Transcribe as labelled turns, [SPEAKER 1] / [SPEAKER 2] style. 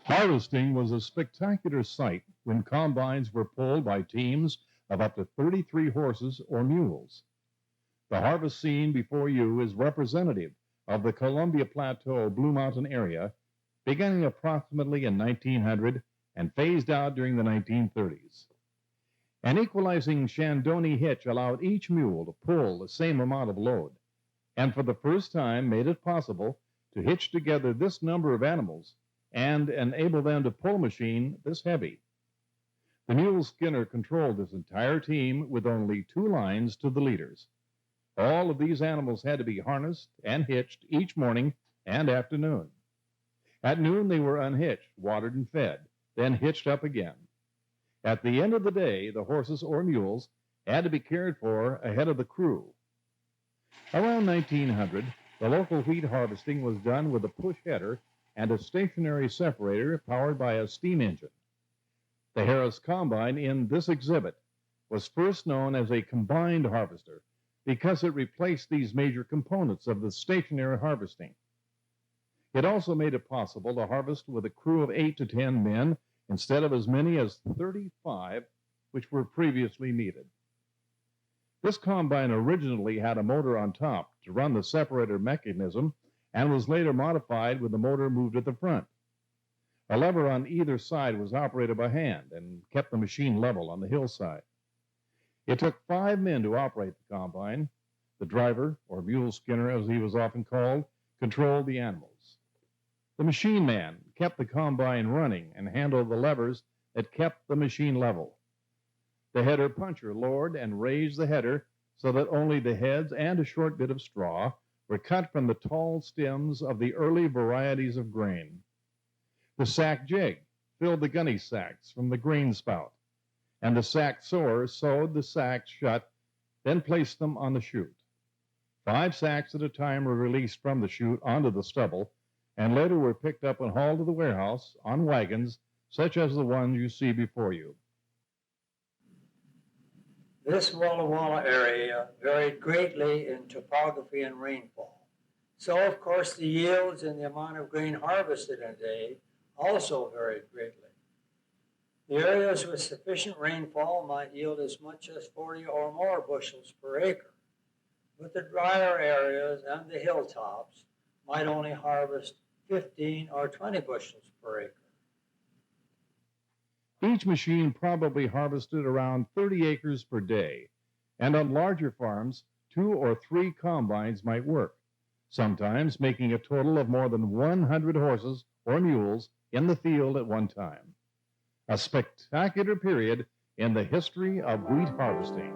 [SPEAKER 1] Harvesting was a spectacular sight when combines were pulled by teams of up to 33 horses or mules. The harvest scene before you is representative of the Columbia Plateau Blue Mountain area, beginning approximately in 1900 and phased out during the 1930s. An equalizing Chandoni hitch allowed each mule to pull the same amount of load, and for the first time made it possible to hitch together this number of animals and enable them to pull a machine this heavy. The mule skinner controlled this entire team with only 2 lines to the leaders. All of these animals had to be harnessed and hitched each morning and afternoon. At noon, they were unhitched, watered, and fed, then hitched up again. At the end of the day, the horses or mules had to be cared for ahead of the crew. Around 1900, the local wheat harvesting was done with a push header and a stationary separator powered by a steam engine. The Harris Combine in this exhibit was first known as a combined harvester because it replaced these major components of the stationary harvesting. It also made it possible to harvest with a crew of 8 to 10 men instead of as many as 35, which were previously needed. This combine originally had a motor on top to run the separator mechanism and was later modified with the motor moved at the front. A lever on either side was operated by hand and kept the machine level on the hillside. It took 5 men to operate the combine. The driver, or mule skinner as he was often called, controlled the animals. The machine man kept the combine running and handled the levers that kept the machine level. The header puncher lowered and raised the header so that only the heads and a short bit of straw were cut from the tall stems of the early varieties of grain. The sack jig filled the gunny sacks from the grain spout, and the sack sewer sewed the sacks shut, then placed them on the chute. 5 sacks at a time were released from the chute onto the stubble, and later were picked up and hauled to the warehouse on wagons such as the ones you see before you.
[SPEAKER 2] This Walla area varied greatly in topography and rainfall. So, of course, the yields and the amount of grain harvested in a day also varied greatly. The areas with sufficient rainfall might yield as much as 40 or more bushels per acre, but the drier areas and the hilltops might only harvest 15 or 20 bushels per acre.
[SPEAKER 1] Each machine probably harvested around 30 acres per day, and on larger farms, 2 or 3 combines might work, sometimes making a total of more than 100 horses or mules in the field at one time. A spectacular period in the history of wheat harvesting.